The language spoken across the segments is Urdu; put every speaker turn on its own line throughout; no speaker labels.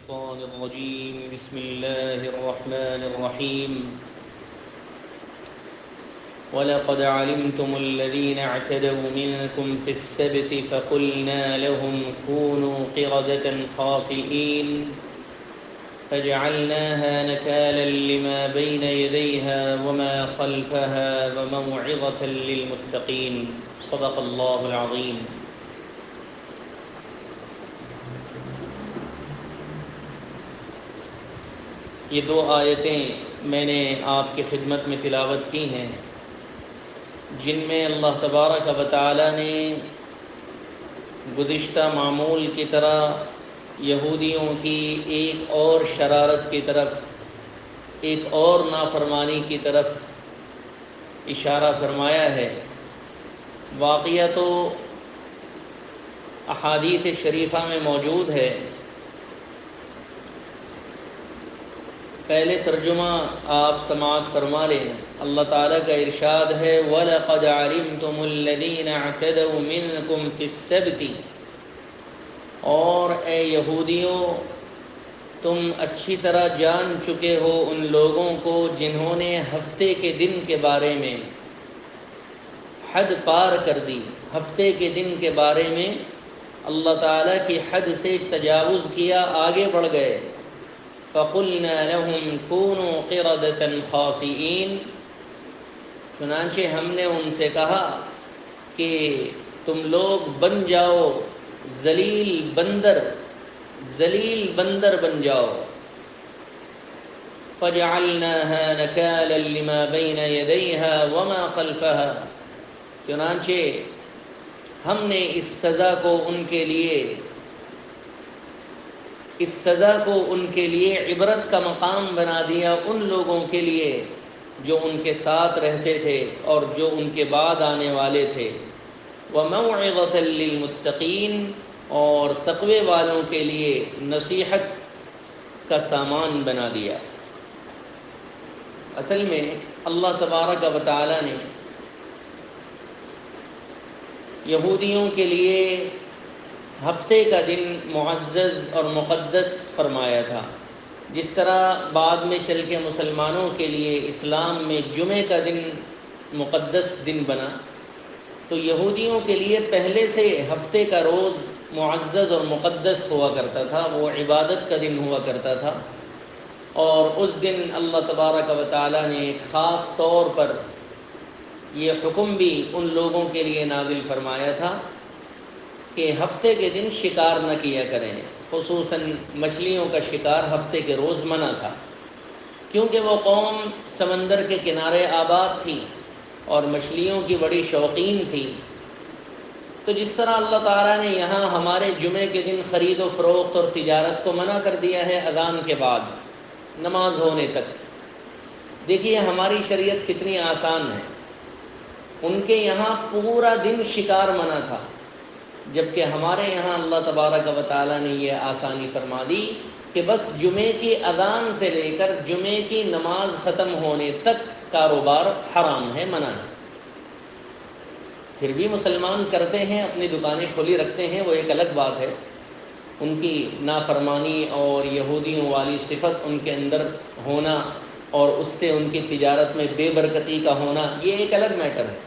الشيطان الرجيم بسم الله الرحمن الرحيم ولقد علمتم الذين اعتدوا منكم في السبت فقلنا لهم كونوا قردة خاسئين فجعلناها نكالا لما بين يديها وما خلفها وموعظة للمتقين صدق الله العظيم. یہ دو آیتیں میں نے آپ کی خدمت میں تلاوت کی ہیں، جن میں اللہ تبارک و تعالی نے گزشتہ معمول کی طرح یہودیوں کی ایک اور شرارت کی طرف، ایک اور نافرمانی کی طرف اشارہ فرمایا ہے۔ واقعہ تو احادیث شریفہ میں موجود ہے۔ پہلے ترجمہ آپ سماعت فرما لیں۔ اللہ تعالیٰ کا ارشاد ہے وَلَقَدْ عَلِمْتُمُ الَّذِينَ اعْتَدَوْا مِنْكُمْ فِي السَّبْتِ، اور اے یہودیوں تم اچھی طرح جان چکے ہو ان لوگوں کو جنہوں نے ہفتے کے دن کے بارے میں حد پار کر دی۔ ہفتے کے دن کے بارے میں اللہ تعالیٰ کی حد سے تجاوز کیا، آگے بڑھ گئے۔ فَقُلْنَا لَهُمْ كُونُوا قِرَدَةً خَاسِئِينَ، چنانچہ ہم نے ان سے کہا کہ تم لوگ بن جاؤ ذلیل بندر بن جاؤ۔ فَجَعَلْنَاهَا نَكَالًا لِمَا بَيْنَ يَدَيْهَا وَمَا خَلْفَهَا، چنانچہ ہم نے اس سزا کو ان کے لیے عبرت کا مقام بنا دیا ان لوگوں کے لیے جو ان کے ساتھ رہتے تھے اور جو ان کے بعد آنے والے تھے۔ وَمَوْعِظَةً لِّلْمُتَّقِينَ، اور تقوی والوں کے لیے نصیحت کا سامان بنا دیا۔ اصل میں اللہ تبارک و تعالی نے یہودیوں کے لیے ہفتے کا دن معزز اور مقدس فرمایا تھا، جس طرح بعد میں چل کے مسلمانوں کے لیے اسلام میں جمعے کا دن مقدس دن بنا، تو یہودیوں کے لیے پہلے سے ہفتے کا روز معزز اور مقدس ہوا کرتا تھا، وہ عبادت کا دن ہوا کرتا تھا۔ اور اس دن اللہ تبارک و تعالی نے ایک خاص طور پر یہ حکم بھی ان لوگوں کے لیے نازل فرمایا تھا کہ ہفتے کے دن شکار نہ کیا کریں، خصوصاً مچھلیوں کا شکار ہفتے کے روز منع تھا، کیونکہ وہ قوم سمندر کے کنارے آباد تھی اور مچھلیوں کی بڑی شوقین تھی۔ تو جس طرح اللہ تعالیٰ نے یہاں ہمارے جمعے کے دن خرید و فروخت اور تجارت کو منع کر دیا ہے اذان کے بعد نماز ہونے تک، دیکھیے ہماری شریعت کتنی آسان ہے۔ ان کے یہاں پورا دن شکار منع تھا، جبکہ ہمارے یہاں اللہ تبارک و تعالیٰ نے یہ آسانی فرما دی کہ بس جمعے کی اذان سے لے کر جمعے کی نماز ختم ہونے تک کاروبار حرام ہے، منع ہے۔ پھر بھی مسلمان کرتے ہیں، اپنی دکانیں کھلی رکھتے ہیں، وہ ایک الگ بات ہے۔ ان کی نافرمانی اور یہودیوں والی صفت ان کے اندر ہونا اور اس سے ان کی تجارت میں بے برکتی کا ہونا، یہ ایک الگ میٹر ہے۔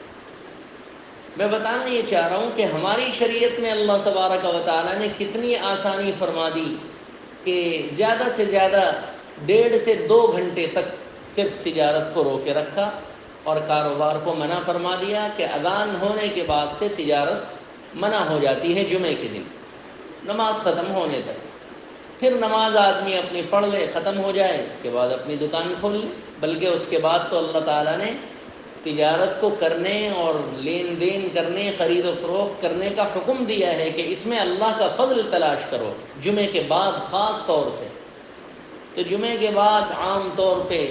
میں بتانا یہ چاہ رہا ہوں کہ ہماری شریعت میں اللہ تبارک و تعالیٰ نے کتنی آسانی فرما دی کہ زیادہ سے زیادہ 1.5 سے 2 گھنٹے تک صرف تجارت کو روکے رکھا اور کاروبار کو منع فرما دیا کہ اذان ہونے کے بعد سے تجارت منع ہو جاتی ہے جمعے کے دن نماز ختم ہونے تک۔ پھر نماز آدمی اپنی پڑھ لے، ختم ہو جائے، اس کے بعد اپنی دکان کھول لے۔ بلکہ اس کے بعد تو اللہ تعالیٰ نے تجارت کو کرنے اور لین دین کرنے، خرید و فروخت کرنے کا حکم دیا ہے کہ اس میں اللہ کا فضل تلاش کرو، جمعے کے بعد خاص طور سے۔ تو جمعے کے بعد عام طور پہ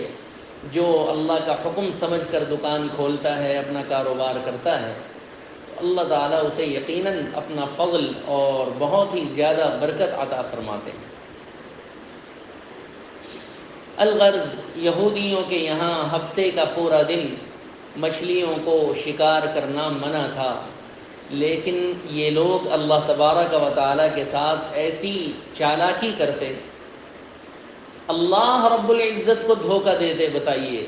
جو اللہ کا حکم سمجھ کر دکان کھولتا ہے، اپنا کاروبار کرتا ہے، اللہ تعالیٰ اسے یقیناً اپنا فضل اور بہت ہی زیادہ برکت عطا فرماتے ہیں۔ الغرض یہودیوں کے یہاں ہفتے کا پورا دن مچھلیوں کو شکار کرنا منع تھا، لیکن یہ لوگ اللہ تبارک و تعالیٰ کے ساتھ ایسی چالاکی کرتے اللہ رب العزت کو دھوکہ دیتے، بتائیے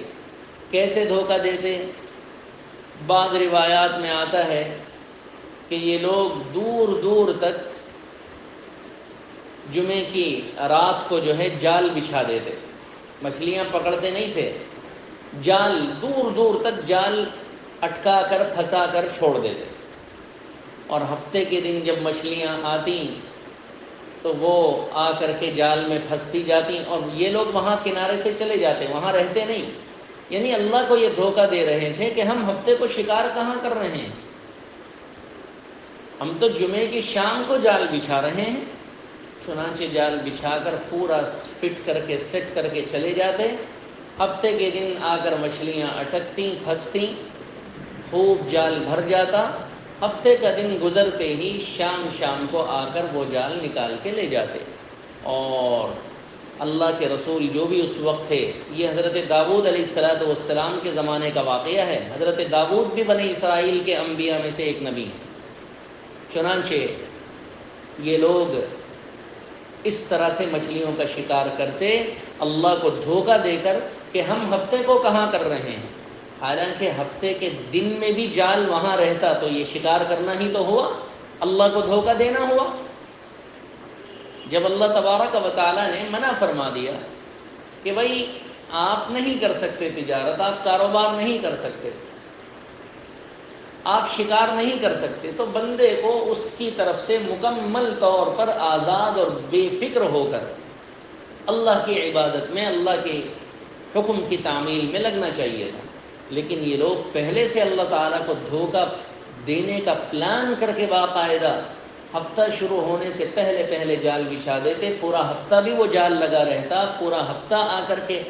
کیسے دھوکہ دیتے؟ بعض روایات میں آتا ہے کہ یہ لوگ دور دور تک جمعے کی رات کو جو ہے جال بچھا دیتے، مچھلیاں پکڑتے نہیں تھے، جال دور دور تک جال اٹکا کر پھنسا کر چھوڑ دیتے، اور ہفتے کے دن جب مچھلیاں آتیں تو وہ آ کر کے جال میں پھنستی جاتی، اور یہ لوگ وہاں کنارے سے چلے جاتے، وہاں رہتے نہیں۔ یعنی اللہ کو یہ دھوکہ دے رہے تھے کہ ہم ہفتے کو شکار کہاں کر رہے ہیں، ہم تو جمعے کی شام کو جال بچھا رہے ہیں۔ چنانچہ جال بچھا کر پورا فٹ کر کے سیٹ کر کے چلے جاتے، ہفتے کے دن آ کر مچھلیاں اٹکتیں پھنستیں، خوب جال بھر جاتا، ہفتے کا دن گزرتے ہی شام کو آ کر وہ جال نکال کے لے جاتے۔ اور اللہ کے رسول جو بھی اس وقت تھے، یہ حضرت داؤد علیہ السلام کے زمانے کا واقعہ ہے، حضرت داؤد بھی بنی اسرائیل کے انبیاء میں سے ایک نبی ہیں۔ چنانچہ یہ لوگ اس طرح سے مچھلیوں کا شکار کرتے، اللہ کو دھوکہ دے کر کہ ہم ہفتے کو کہاں کر رہے ہیں، حالانکہ ہفتے کے دن میں بھی جال وہاں رہتا تو یہ شکار کرنا ہی تو ہوا، اللہ کو دھوکہ دینا ہوا۔ جب اللہ تبارک و تعالیٰ نے منع فرما دیا کہ بھائی آپ نہیں کر سکتے تجارت، آپ کاروبار نہیں کر سکتے، آپ شکار نہیں کر سکتے، تو بندے کو اس کی طرف سے مکمل طور پر آزاد اور بے فکر ہو کر اللہ کی عبادت میں، اللہ کے حکم کی تعمیل میں لگنا چاہیے تھا۔ لیکن یہ لوگ پہلے سے اللہ تعالیٰ کو دھوکہ دینے کا پلان کر کے باقاعدہ ہفتہ شروع ہونے سے پہلے جال بچھا دیتے، پورا ہفتہ بھی وہ جال لگا رہتا، پورا ہفتہ آ کر کے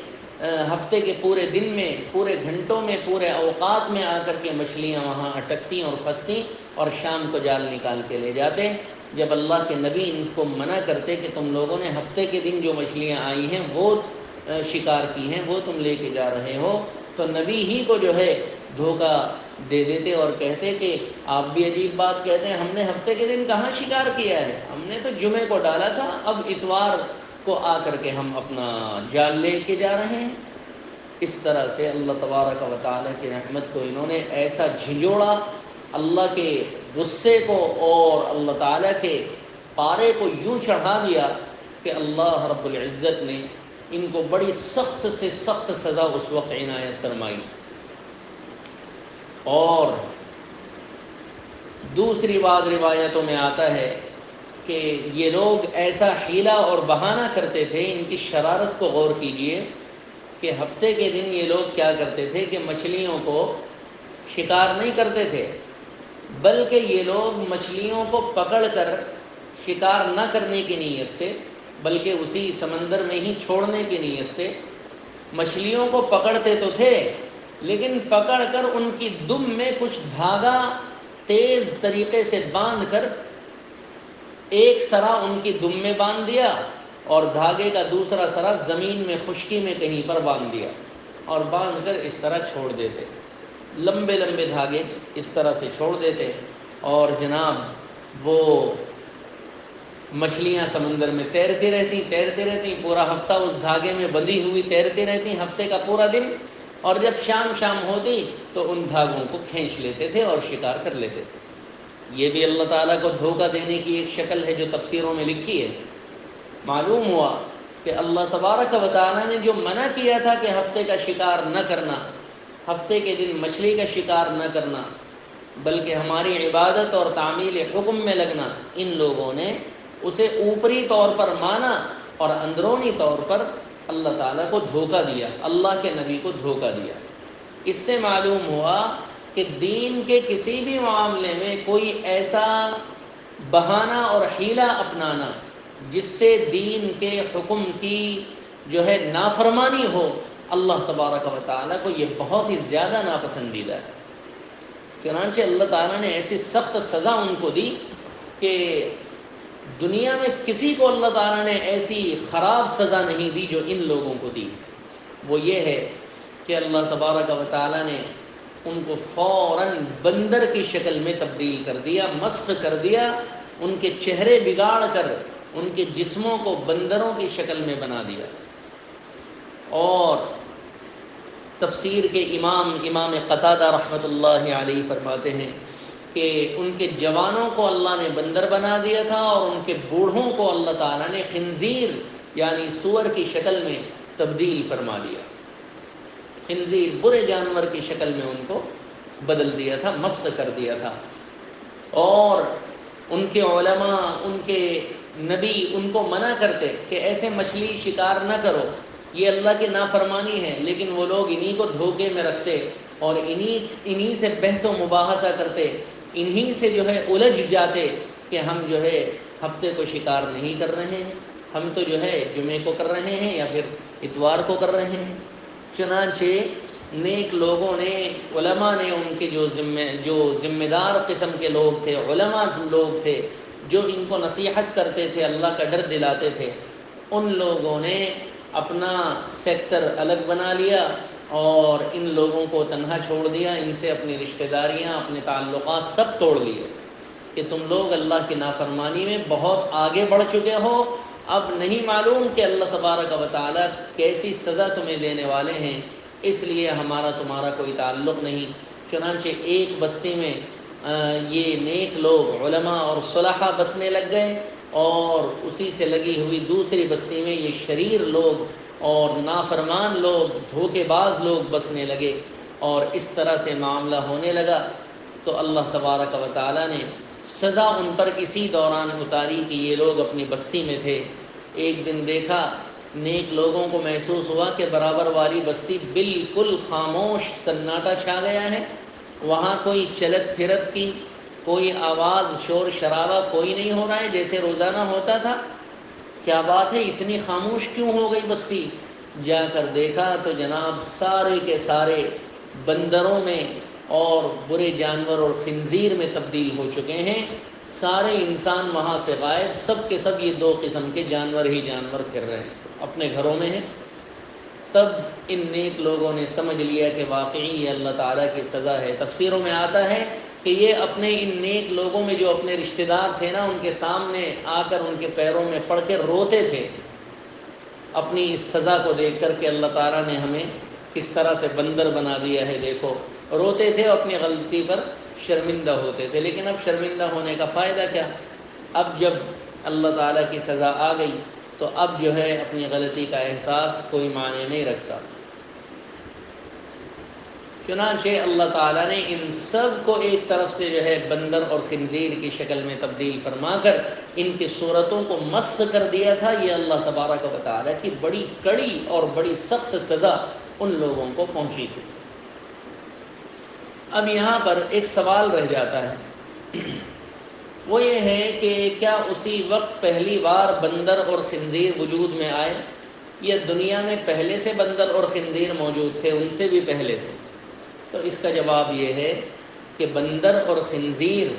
ہفتے کے پورے دن میں، پورے گھنٹوں میں، پورے اوقات میں آ کر کے مچھلیاں وہاں اٹکتیں اور پھنستیں، اور شام کو جال نکال کے لے جاتے۔ جب اللہ کے نبی ان کو منع کرتے کہ تم لوگوں نے ہفتے کے دن جو مچھلیاں آئی ہیں وہ شکار کی ہیں، وہ تم لے کے جا رہے ہو، تو نبی ہی کو جو ہے دھوکہ دے دیتے اور کہتے کہ آپ بھی عجیب بات کہتے ہیں، ہم نے ہفتے کے دن کہاں شکار کیا ہے، ہم نے تو جمعے کو ڈالا تھا، اب اتوار کو آ کر کے ہم اپنا جال لے کے جا رہے ہیں۔ اس طرح سے اللہ تبارک و تعالیٰ کی رحمت کو انہوں نے ایسا جھنجھوڑا، اللہ کے غصے کو اور اللہ تعالیٰ کے پارے کو یوں چڑھا دیا کہ اللہ رب العزت نے ان کو بڑی سخت سے سخت سزا اس وقت عنایت فرمائی۔ اور دوسری بعض روایتوں میں آتا ہے کہ یہ لوگ ایسا حیلہ اور بہانہ کرتے تھے، ان کی شرارت کو غور کیجئے کہ ہفتے کے دن یہ لوگ کیا کرتے تھے کہ مچھلیوں کو شکار نہیں کرتے تھے، بلکہ یہ لوگ مچھلیوں کو پکڑ کر شکار نہ کرنے کی نیت سے، بلکہ اسی سمندر میں ہی چھوڑنے کی نیت سے مچھلیوں کو پکڑتے تو تھے، لیکن پکڑ کر ان کی دم میں کچھ دھاگا تیز طریقے سے باندھ کر ایک سرا ان کی دم میں باندھ دیا اور دھاگے کا دوسرا سرا زمین میں خشکی میں کہیں پر باندھ دیا، اور باندھ کر اس طرح چھوڑ دیتے، لمبے لمبے دھاگے اس طرح سے چھوڑ دیتے، اور جناب وہ مچھلیاں سمندر میں تیرتی رہتی، پورا ہفتہ اس دھاگے میں بندھی ہوئی تیرتی رہتی، ہفتے کا پورا دن، اور جب شام ہوتی تو ان دھاگوں کو کھینچ لیتے تھے اور شکار کر لیتے تھے۔ یہ بھی اللہ تعالیٰ کو دھوکہ دینے کی ایک شکل ہے جو تفسیروں میں لکھی ہے۔ معلوم ہوا کہ اللہ تبارک و تعالیٰ نے جو منع کیا تھا کہ ہفتے کا شکار نہ کرنا، ہفتے کے دن مچھلی کا شکار نہ کرنا، بلکہ ہماری عبادت اور تعمیل حکم میں لگنا، ان لوگوں نے اسے اوپری طور پر مانا اور اندرونی طور پر اللہ تعالیٰ کو دھوکہ دیا، اللہ کے نبی کو دھوکہ دیا۔ اس سے معلوم ہوا کہ دین کے کسی بھی معاملے میں کوئی ایسا بہانہ اور حیلہ اپنانا جس سے دین کے حکم کی جو ہے نافرمانی ہو، اللہ تبارک و تعالیٰ کو یہ بہت ہی زیادہ ناپسندیدہ ہے۔ چنانچہ اللہ تعالیٰ نے ایسی سخت سزا ان کو دی کہ دنیا میں کسی کو اللہ تعالیٰ نے ایسی خراب سزا نہیں دی جو ان لوگوں کو دی۔ وہ یہ ہے کہ اللہ تبارک و تعالیٰ نے ان کو فوراً بندر کی شکل میں تبدیل کر دیا، مسخ کر دیا، ان کے چہرے بگاڑ کر ان کے جسموں کو بندروں کی شکل میں بنا دیا، اور تفسیر کے امام قتادہ رحمۃ اللہ علیہ فرماتے ہیں کہ ان کے جوانوں کو اللہ نے بندر بنا دیا تھا اور ان کے بوڑھوں کو اللہ تعالیٰ نے خنزیر یعنی سور کی شکل میں تبدیل فرما دیا. خنزیر برے جانور کی شکل میں ان کو بدل دیا تھا، مست کر دیا تھا. اور ان کے علماء، ان کے نبی ان کو منع کرتے کہ ایسے مچھلی شکار نہ کرو، یہ اللہ کی نافرمانی ہے، لیکن وہ لوگ انہی کو دھوکے میں رکھتے اور انہی سے بحث و مباحثہ کرتے، انہی سے جو ہے الجھ جاتے کہ ہم جو ہے ہفتے کو شکار نہیں کر رہے ہیں، ہم تو جو ہے جمعے کو کر رہے ہیں یا پھر اتوار کو کر رہے ہیں. چنانچہ نیک لوگوں نے، علماء نے، ان کے جو ذمہ دار قسم کے لوگ تھے، علماء لوگ تھے جو ان کو نصیحت کرتے تھے، اللہ کا ڈر دلاتے تھے، ان لوگوں نے اپنا سیکٹر الگ بنا لیا اور ان لوگوں کو تنہا چھوڑ دیا، ان سے اپنی رشتہ داریاں، اپنے تعلقات سب توڑ لیے کہ تم لوگ اللہ کی نافرمانی میں بہت آگے بڑھ چکے ہو، اب نہیں معلوم کہ اللہ تبارک و تعالیٰ کیسی سزا تمہیں دینے والے ہیں، اس لیے ہمارا تمہارا کوئی تعلق نہیں. چنانچہ ایک بستی میں یہ نیک لوگ علماء اور صلحاء بسنے لگ گئے اور اسی سے لگی ہوئی دوسری بستی میں یہ شریر لوگ اور نافرمان لوگ، دھوکے باز لوگ بسنے لگے اور اس طرح سے معاملہ ہونے لگا. تو اللہ تبارک و تعالیٰ نے سزا ان پر اسی دوران اتاری کہ یہ لوگ اپنی بستی میں تھے. ایک دن دیکھا نیک لوگوں کو محسوس ہوا کہ برابر والی بستی بالکل خاموش، سناٹا چھا گیا ہے، وہاں کوئی چلت پھرت کی، کوئی آواز، شور شرابہ کوئی نہیں ہو رہا ہے جیسے روزانہ ہوتا تھا. کیا بات ہے، اتنی خاموش کیوں ہو گئی بستی؟ جا کر دیکھا تو جناب سارے کے سارے بندروں میں اور برے جانور اور خنزیر میں تبدیل ہو چکے ہیں. سارے انسان وہاں سے غائب، سب کے سب یہ دو قسم کے جانور ہی جانور پھر رہے ہیں، اپنے گھروں میں ہیں. تب ان نیک لوگوں نے سمجھ لیا کہ واقعی یہ اللہ تعالیٰ کی سزا ہے. تفسیروں میں آتا ہے کہ یہ اپنے ان نیک لوگوں میں جو اپنے رشتہ دار تھے نا، ان کے سامنے آ کر ان کے پیروں میں پڑ کے روتے تھے اپنی اس سزا کو دیکھ کر کہ اللہ تعالیٰ نے ہمیں کس طرح سے بندر بنا دیا ہے. دیکھو، روتے تھے اور اپنی غلطی پر شرمندہ ہوتے تھے. لیکن اب شرمندہ ہونے کا فائدہ کیا؟ اب جب اللہ تعالیٰ کی سزا آ گئی تو اب جو ہے اپنی غلطی کا احساس کوئی معنی نہیں رکھتا. چنانچہ اللہ تعالیٰ نے ان سب کو ایک طرف سے جو ہے بندر اور خنزیر کی شکل میں تبدیل فرما کر ان کی صورتوں کو مست کر دیا تھا. یہ اللہ تبارک و تعالیٰ کی بڑی کڑی اور بڑی سخت سزا ان لوگوں کو پہنچی تھی. اب یہاں پر ایک سوال رہ جاتا ہے، وہ یہ ہے کہ کیا اسی وقت پہلی بار بندر اور خنزیر وجود میں آئے یا دنیا میں پہلے سے بندر اور خنزیر موجود تھے، ان سے بھی پہلے سے؟ تو اس کا جواب یہ ہے کہ بندر اور خنزیر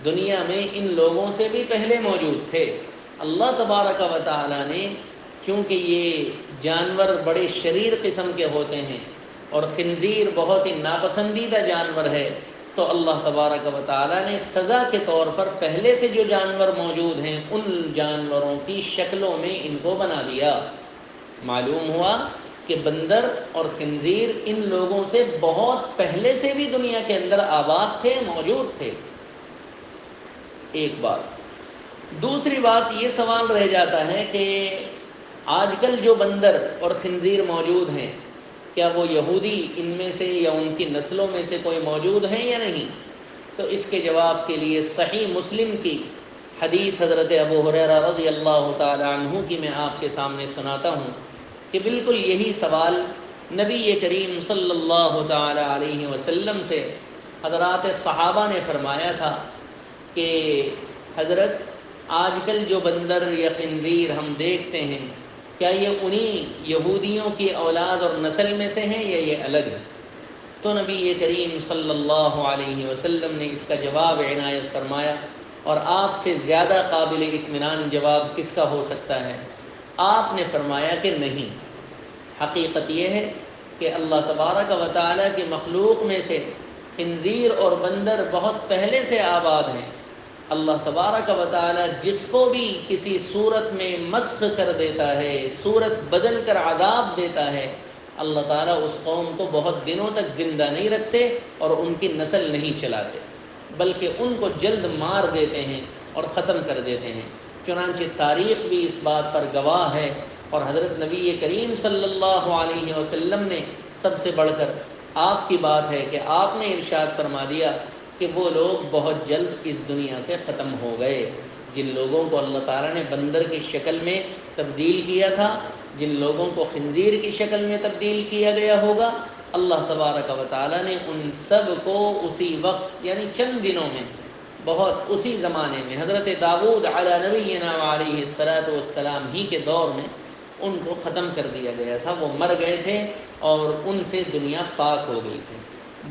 دنیا میں ان لوگوں سے بھی پہلے موجود تھے. اللہ تبارک و تعالیٰ نے چونکہ یہ جانور بڑے شریر قسم کے ہوتے ہیں اور خنزیر بہت ہی ناپسندیدہ جانور ہے، تو اللہ تبارک و تعالیٰ نے سزا کے طور پر پہلے سے جو جانور موجود ہیں ان جانوروں کی شکلوں میں ان کو بنا دیا. معلوم ہوا کہ بندر اور خنزیر ان لوگوں سے بہت پہلے سے بھی دنیا کے اندر آباد تھے، موجود تھے. ایک بات. دوسری بات یہ سوال رہ جاتا ہے کہ آج کل جو بندر اور خنزیر موجود ہیں، کیا وہ یہودی ان میں سے یا ان کی نسلوں میں سے کوئی موجود ہیں یا نہیں؟ تو اس کے جواب کے لیے صحیح مسلم کی حدیث حضرت ابو ہریرہ رضی اللہ تعالی عنہ کی میں آپ کے سامنے سناتا ہوں کہ بالکل یہی سوال نبی کریم صلی اللہ تعالی علیہ وسلم سے حضرات صحابہ نے فرمایا تھا کہ حضرت آج کل جو بندر یا خنزیر ہم دیکھتے ہیں، کیا یہ انہی یہودیوں کی اولاد اور نسل میں سے ہیں یا یہ الگ ہے؟ تو نبی کریم صلی اللہ علیہ وسلم نے اس کا جواب عنایت فرمایا، اور آپ سے زیادہ قابل اطمینان جواب کس کا ہو سکتا ہے؟ آپ نے فرمایا کہ نہیں، حقیقت یہ ہے کہ اللہ تبارک و تعالیٰ کی مخلوق میں سے خنزیر اور بندر بہت پہلے سے آباد ہیں، اللہ تبارک و تعالی جس کو بھی کسی صورت میں مسخ کر دیتا ہے، صورت بدل کر عذاب دیتا ہے، اللہ تعالیٰ اس قوم کو بہت دنوں تک زندہ نہیں رکھتے اور ان کی نسل نہیں چلاتے، بلکہ ان کو جلد مار دیتے ہیں اور ختم کر دیتے ہیں۔ چنانچہ تاریخ بھی اس بات پر گواہ ہے، اور حضرت نبی کریم صلی اللہ علیہ وسلم نے سب سے بڑھ کر آپ کی بات ہے کہ آپ نے ارشاد فرما دیا کہ وہ لوگ بہت جلد اس دنیا سے ختم ہو گئے، جن لوگوں کو اللہ تعالیٰ نے بندر کی شکل میں تبدیل کیا تھا، جن لوگوں کو خنزیر کی شکل میں تبدیل کیا گیا ہوگا، اللہ تبارک و تعالیٰ نے ان سب کو اسی وقت یعنی چند دنوں میں، بہت اسی زمانے میں، حضرت داؤد علی نبینا علیہ الصلاۃ والسلام ہی کے دور میں ان کو ختم کر دیا گیا تھا۔ وہ مر گئے تھے اور ان سے دنیا پاک ہو گئی تھی۔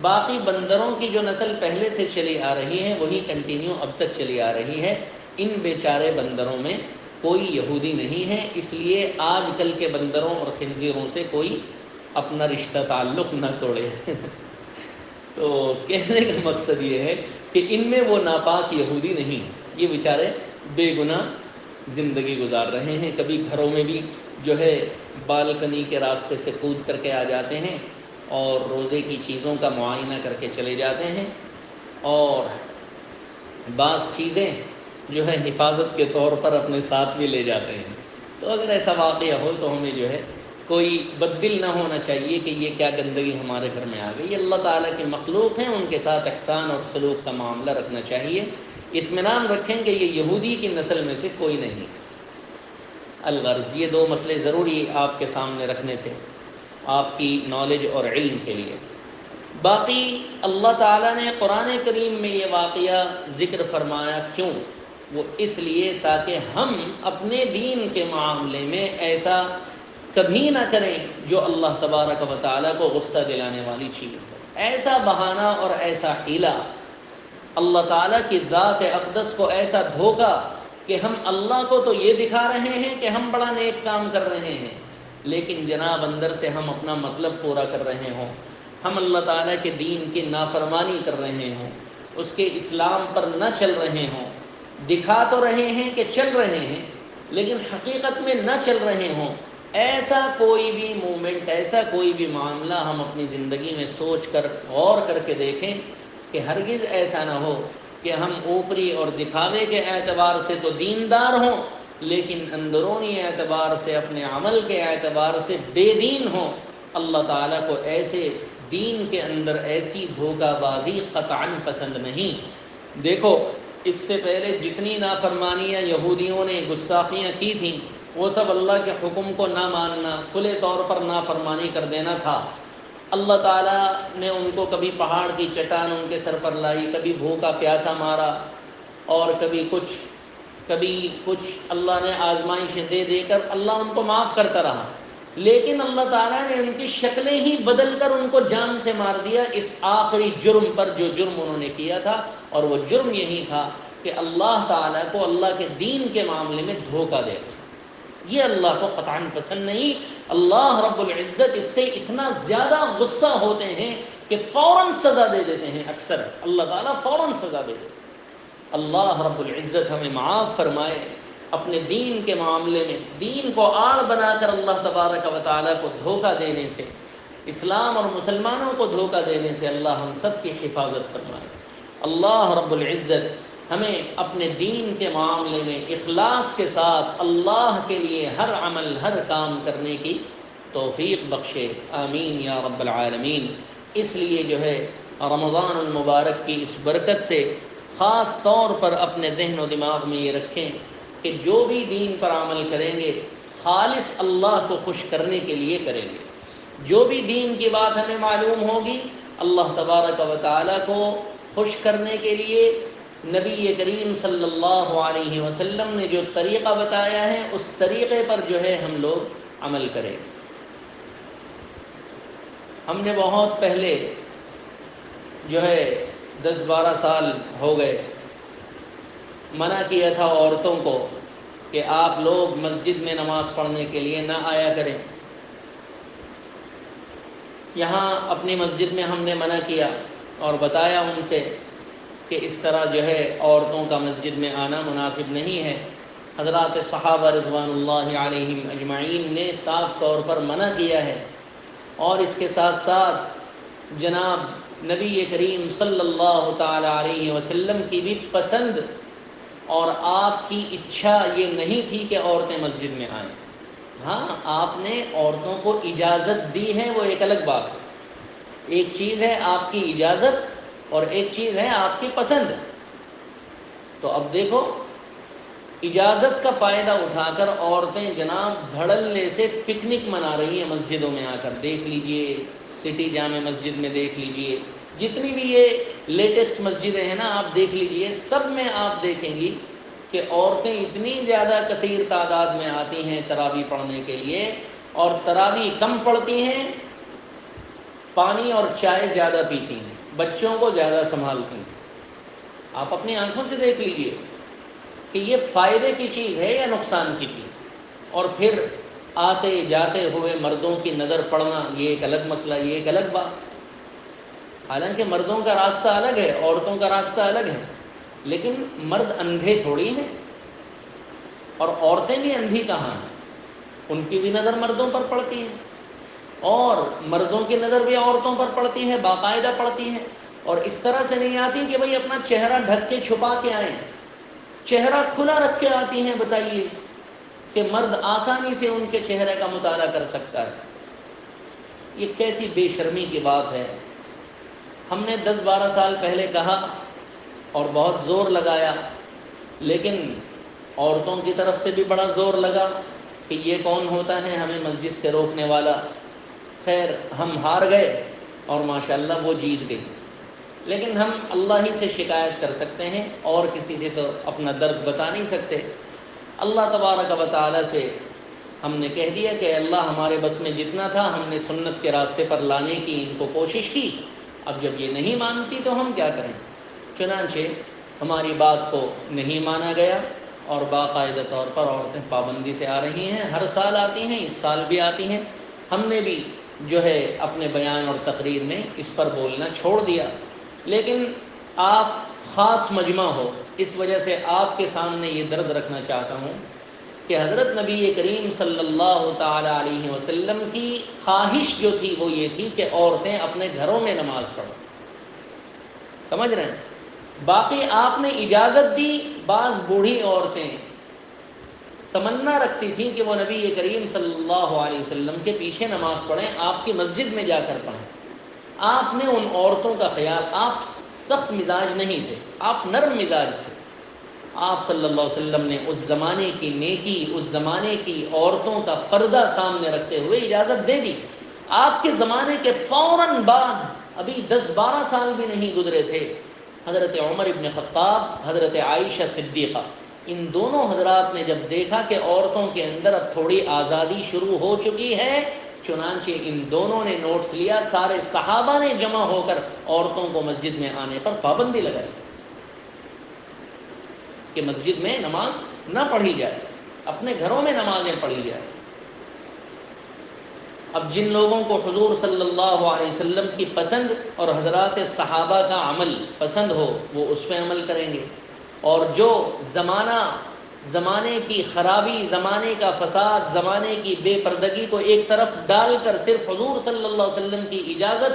باقی بندروں کی جو نسل پہلے سے چلی آ رہی ہے وہی کنٹینیو اب تک چلی آ رہی ہے۔ ان بیچارے بندروں میں کوئی یہودی نہیں ہے، اس لیے آج کل کے بندروں اور خنزیروں سے کوئی اپنا رشتہ تعلق نہ توڑے۔ تو کہنے کا مقصد یہ ہے کہ ان میں وہ ناپاک یہودی نہیں ہیں، یہ بیچارے بے گناہ زندگی گزار رہے ہیں۔ کبھی گھروں میں بھی جو ہے بالکنی کے راستے سے کود کر کے آ جاتے ہیں اور روزے کی چیزوں کا معائنہ کر کے چلے جاتے ہیں، اور بعض چیزیں جو ہے حفاظت کے طور پر اپنے ساتھ بھی لے جاتے ہیں۔ تو اگر ایسا واقعہ ہو تو ہمیں جو ہے کوئی بددل نہ ہونا چاہیے کہ یہ کیا گندگی ہمارے گھر میں آ گئی۔ یہ اللہ تعالیٰ کی مخلوق ہیں، ان کے ساتھ احسان اور سلوک کا معاملہ رکھنا چاہیے۔ اطمینان رکھیں کہ یہ یہودی کی نسل میں سے کوئی نہیں۔ الغرض یہ دو مسئلے ضروری آپ کے سامنے رکھنے تھے آپ کی نالج اور علم کے لیے۔ باقی اللہ تعالیٰ نے قرآن کریم میں یہ واقعہ ذکر فرمایا کیوں؟ وہ اس لیے تاکہ ہم اپنے دین کے معاملے میں ایسا کبھی نہ کریں جو اللہ تبارک و تعالیٰ کو غصہ دلانے والی چیز ہے۔ ایسا بہانہ اور ایسا حیلہ، اللہ تعالیٰ کی ذات اقدس کو ایسا دھوکہ کہ ہم اللہ کو تو یہ دکھا رہے ہیں کہ ہم بڑا نیک کام کر رہے ہیں، لیکن جناب اندر سے ہم اپنا مطلب پورا کر رہے ہوں، ہم اللہ تعالیٰ کے دین کی نافرمانی کر رہے ہوں، اس کے اسلام پر نہ چل رہے ہوں، دکھا تو رہے ہیں کہ چل رہے ہیں لیکن حقیقت میں نہ چل رہے ہوں، ایسا کوئی بھی مومنٹ، ایسا کوئی بھی معاملہ ہم اپنی زندگی میں سوچ کر غور کر کے دیکھیں کہ ہرگز ایسا نہ ہو کہ ہم اوپری اور دکھاوے کے اعتبار سے تو دیندار ہوں لیکن اندرونی اعتبار سے، اپنے عمل کے اعتبار سے بے دین ہوں۔ اللہ تعالیٰ کو ایسے دین کے اندر ایسی دھوکہ بازی قطعاً پسند نہیں۔ دیکھو اس سے پہلے جتنی نافرمانیاں یہودیوں نے، گستاخیاں کی تھیں، وہ سب اللہ کے حکم کو نہ ماننا، کھلے طور پر نافرمانی کر دینا تھا۔ اللہ تعالیٰ نے ان کو کبھی پہاڑ کی چٹان ان کے سر پر لائی، کبھی بھوکا پیاسا مارا، اور کبھی کچھ اللہ نے آزمائشیں دے دے کر اللہ ان کو معاف کرتا رہا، لیکن اللہ تعالیٰ نے ان کی شکلیں ہی بدل کر ان کو جان سے مار دیا اس آخری جرم پر جو جرم انہوں نے کیا تھا، اور وہ جرم یہی تھا کہ اللہ تعالیٰ کو اللہ کے دین کے معاملے میں دھوکہ دے۔ یہ اللہ کو قطعاً پسند نہیں۔ اللہ رب العزت اس سے اتنا زیادہ غصہ ہوتے ہیں کہ فوراً سزا دے دیتے ہیں۔ اکثر اللہ تعالیٰ فوراً سزا دے دیتے ہیں۔ اللہ رب العزت ہمیں معاف فرمائے اپنے دین کے معاملے میں، دین کو آڑ بنا کر اللہ تبارک و تعالیٰ کو دھوکہ دینے سے، اسلام اور مسلمانوں کو دھوکہ دینے سے اللہ ہم سب کی حفاظت فرمائے۔ اللہ رب العزت ہمیں اپنے دین کے معاملے میں اخلاص کے ساتھ اللہ کے لیے ہر عمل، ہر کام کرنے کی توفیق بخشے، آمین یا رب العالمین۔ اس لیے جو ہے رمضان المبارک کی اس برکت سے خاص طور پر اپنے ذہن و دماغ میں یہ رکھیں کہ جو بھی دین پر عمل کریں گے خالص اللہ کو خوش کرنے کے لیے کریں گے۔ جو بھی دین کی بات ہمیں معلوم ہوگی اللہ تبارک و تعالیٰ کو خوش کرنے کے لیے نبی کریم صلی اللہ علیہ وسلم نے جو طریقہ بتایا ہے اس طریقے پر جو ہے ہم لوگ عمل کریں۔ ہم نے بہت پہلے جو ہے 10-12 سال ہو گئے منع کیا تھا عورتوں کو کہ آپ لوگ مسجد میں نماز پڑھنے کے لیے نہ آیا کریں۔ یہاں اپنی مسجد میں ہم نے منع کیا اور بتایا ان سے کہ اس طرح جو ہے عورتوں کا مسجد میں آنا مناسب نہیں ہے۔ حضرات صحابہ رضوان اللہ علیہم اجمعین نے صاف طور پر منع کیا ہے، اور اس کے ساتھ ساتھ جناب نبی کریم صلی اللہ تعالی علیہ وسلم کی بھی پسند اور آپ کی اچھا یہ نہیں تھی کہ عورتیں مسجد میں آئیں۔ ہاں، آپ نے عورتوں کو اجازت دی ہے، وہ ایک الگ بات ہے۔ ایک چیز ہے آپ کی اجازت اور ایک چیز ہے آپ کی پسند۔ تو اب دیکھو، اجازت کا فائدہ اٹھا کر عورتیں جناب دھڑلے سے پکنک منا رہی ہیں مسجدوں میں آ کر۔ دیکھ لیجئے، سٹی جامع مسجد میں دیکھ لیجئے، جتنی بھی یہ لیٹسٹ مسجدیں ہیں نا، آپ دیکھ لیجئے، سب میں آپ دیکھیں گی کہ عورتیں اتنی زیادہ کثیر تعداد میں آتی ہیں تراویح پڑھنے کے لیے، اور تراویح کم پڑھتی ہیں، پانی اور چائے زیادہ پیتی ہیں، بچوں کو زیادہ سنبھالتی ہیں۔ آپ اپنی آنکھوں سے دیکھ لیجئے کہ یہ فائدے کی چیز ہے یا نقصان کی چیز۔ اور پھر آتے جاتے ہوئے مردوں کی نظر پڑنا، یہ ایک الگ مسئلہ، یہ ایک الگ بات۔ حالانکہ مردوں کا راستہ الگ ہے، عورتوں کا راستہ الگ ہے، لیکن مرد اندھے تھوڑی ہیں، اور عورتیں بھی اندھی کہاں ہیں، ان کی بھی نظر مردوں پر پڑتی ہے، اور مردوں کی نظر بھی عورتوں پر پڑتی ہے، باقاعدہ پڑتی ہے۔ اور اس طرح سے نہیں آتی کہ بھئی اپنا چہرہ ڈھک کے چھپا کے آئیں، چہرہ کھلا رکھ کے آتی ہیں۔ بتائیے کہ مرد آسانی سے ان کے چہرے کا مطالعہ کر سکتا ہے۔ یہ کیسی بے شرمی کی بات ہے۔ ہم نے 10-12 سال پہلے کہا اور بہت زور لگایا، لیکن عورتوں کی طرف سے بھی بڑا زور لگا کہ یہ کون ہوتا ہے ہمیں مسجد سے روکنے والا۔ خیر، ہم ہار گئے اور ماشاءاللہ وہ جیت گئی۔ لیکن ہم اللہ ہی سے شکایت کر سکتے ہیں، اور کسی سے تو اپنا درد بتا نہیں سکتے۔ اللہ تبارک و تعالی سے ہم نے کہہ دیا کہ اللہ، ہمارے بس میں جتنا تھا ہم نے سنت کے راستے پر لانے کی ان کو کوشش کی، اب جب یہ نہیں مانتی تو ہم کیا کریں۔ چنانچہ ہماری بات کو نہیں مانا گیا، اور باقاعدہ طور پر عورتیں پابندی سے آ رہی ہیں، ہر سال آتی ہیں، اس سال بھی آتی ہیں۔ ہم نے بھی جو ہے اپنے بیان اور تقریر میں اس پر بولنا چھوڑ دیا، لیکن آپ خاص مجمع ہو، اس وجہ سے آپ کے سامنے یہ درد رکھنا چاہتا ہوں کہ حضرت نبی کریم صلی اللہ تعالی علیہ وسلم کی خواہش جو تھی وہ یہ تھی کہ عورتیں اپنے گھروں میں نماز پڑھیں۔ سمجھ رہے ہیں؟ باقی آپ نے اجازت دی۔ بعض بوڑھی عورتیں تمنا رکھتی تھیں کہ وہ نبی کریم صلی اللہ علیہ وسلم کے پیچھے نماز پڑھیں، آپ کی مسجد میں جا کر پڑھیں۔ آپ نے ان عورتوں کا خیال، آپ سخت مزاج نہیں تھے، آپ نرم مزاج تھے۔ آپ صلی اللہ علیہ وسلم نے اس زمانے کی نیکی، اس زمانے کی عورتوں کا پردہ سامنے رکھتے ہوئے اجازت دے دی۔ آپ کے زمانے کے فوراً بعد، ابھی 10-12 سال بھی نہیں گزرے تھے، حضرت عمر ابن خطاب، حضرت عائشہ صدیقہ، ان دونوں حضرات نے جب دیکھا کہ عورتوں کے اندر اب تھوڑی آزادی شروع ہو چکی ہے، چنانچہ ان دونوں نے نوٹس لیا، سارے صحابہ نے جمع ہو کر عورتوں کو مسجد میں آنے پر پابندی لگائی کہ مسجد میں نماز نہ پڑھی جائے، اپنے گھروں میں نمازیں پڑھی جائے۔ اب جن لوگوں کو حضور صلی اللہ علیہ وسلم کی پسند اور حضرات صحابہ کا عمل پسند ہو، وہ اس پہ عمل کریں گے، اور جو زمانے کی خرابی، زمانے کا فساد، زمانے کی بے پردگی کو ایک طرف ڈال کر صرف حضور صلی اللہ علیہ وسلم کی اجازت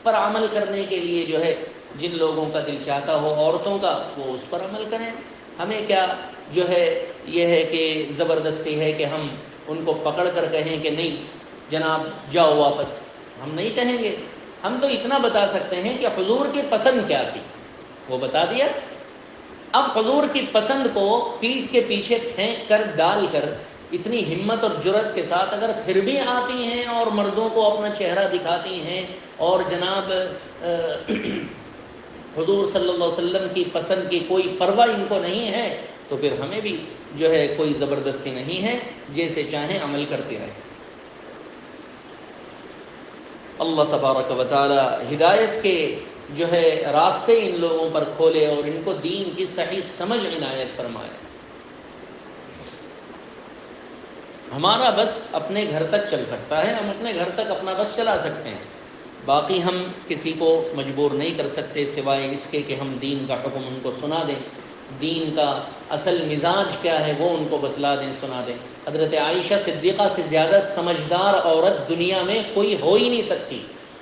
پر عمل کرنے کے لیے جو ہے جن لوگوں کا دل چاہتا ہو عورتوں کا، وہ اس پر عمل کریں۔ ہمیں کیا جو ہے یہ ہے کہ زبردستی ہے کہ ہم ان کو پکڑ کر کہیں کہ نہیں جناب جاؤ واپس، ہم نہیں کہیں گے۔ ہم تو اتنا بتا سکتے ہیں کہ حضور کی پسند کیا تھی، وہ بتا دیا۔ اب حضور کی پسند کو پیٹھ کے پیچھے پھینک کر، ڈال کر، اتنی ہمت اور جرأت کے ساتھ اگر پھر بھی آتی ہیں اور مردوں کو اپنا چہرہ دکھاتی ہیں، اور جناب حضور صلی اللہ علیہ وسلم کی پسند کی کوئی پرواہ ان کو نہیں ہے، تو پھر ہمیں بھی جو ہے کوئی زبردستی نہیں ہے، جیسے چاہیں عمل کرتے رہیں۔ اللہ تبارک و تعالی ہدایت کے جو ہے راستے ان لوگوں پر کھولے اور ان کو دین کی صحیح سمجھ عنایت فرمائے۔ ہمارا بس اپنے گھر تک چل سکتا ہے، ہم اپنے گھر تک اپنا بس چلا سکتے ہیں، باقی ہم کسی کو مجبور نہیں کر سکتے سوائے اس کے کہ ہم دین کا حکم ان کو سنا دیں، دین کا اصل مزاج کیا ہے وہ ان کو بتلا دیں، سنا دیں۔ حضرت عائشہ صدیقہ سے زیادہ سمجھدار عورت دنیا میں کوئی ہو ہی نہیں سکتی،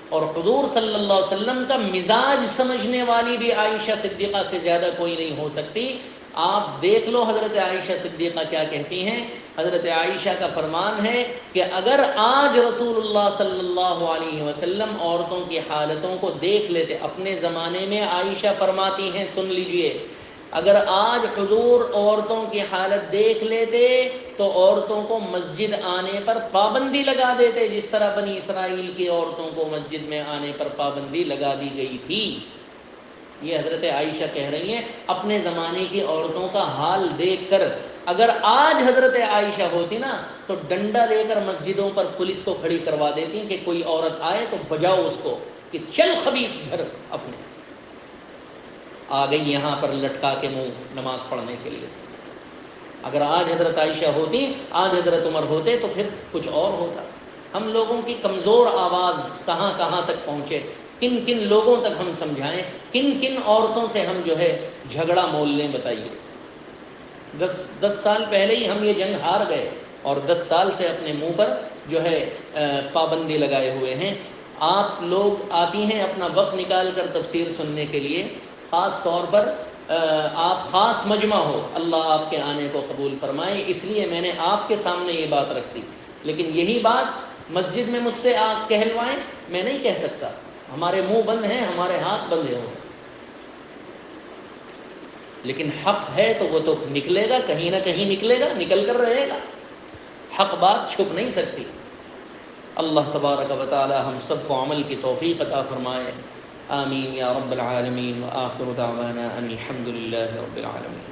اور حضور صلی اللہ علیہ وسلم کا مزاج سمجھنے والی بھی عائشہ صدیقہ سے زیادہ کوئی نہیں ہو سکتی۔ آپ دیکھ لو حضرت عائشہ صدیقہ کیا کہتی ہیں۔ حضرت عائشہ کا فرمان ہے کہ اگر آج رسول اللہ صلی اللہ علیہ وسلم عورتوں کی حالتوں کو دیکھ لیتے، اپنے زمانے میں عائشہ فرماتی ہیں، سن لیجئے، اگر آج حضور عورتوں کی حالت دیکھ لیتے تو عورتوں کو مسجد آنے پر پابندی لگا دیتے، جس طرح بنی اسرائیل کی عورتوں کو مسجد میں آنے پر پابندی لگا دی گئی تھی۔ یہ حضرت عائشہ کہہ رہی ہیں اپنے زمانے کی عورتوں کا حال دیکھ کر۔ اگر آج حضرت عائشہ ہوتی نا تو ڈنڈا لے کر مسجدوں پر پولیس کو کھڑی کروا دیتی کہ کوئی عورت آئے تو بجاؤ اس کو کہ چل خبیث گھر اپنے، آ گئی یہاں پر لٹکا کے منہ نماز پڑھنے کے لیے۔ اگر آج حضرت عائشہ ہوتی، آج حضرت عمر ہوتے تو پھر کچھ اور ہوتا۔ ہم لوگوں کی کمزور آواز کہاں کہاں تک پہنچے، کن کن لوگوں تک ہم سمجھائیں، کن کن عورتوں سے ہم جو ہے جھگڑا مول لیں، بتائیے۔ 10 سال پہلے ہی ہم یہ جنگ ہار گئے، اور 10 سال سے اپنے منہ پر جو ہے پابندی لگائے ہوئے ہیں۔ آپ لوگ آتی ہیں اپنا وقت نکال کر تفسیر سننے کے لیے، خاص طور پر آپ خاص مجمع ہو، اللہ آپ کے آنے کو قبول فرمائے، اس لیے میں نے آپ کے سامنے یہ بات رکھ دی۔ لیکن یہی بات مسجد میں مجھ سے آپ کہلوائیں، میں نہیں کہہ سکتا، ہمارے منہ بند ہیں، ہمارے ہاتھ بندھے ہوں۔ لیکن حق ہے تو وہ تو نکلے گا، کہیں نہ کہیں نکلے گا، نکل کر رہے گا، حق بات چھپ نہیں سکتی۔ اللہ تبارک و تعالی ہم سب کو عمل کی توفیق عطا فرمائے، آمین یا رب العالمین، وآخر دعوانا ان الحمد للہ رب العالمین۔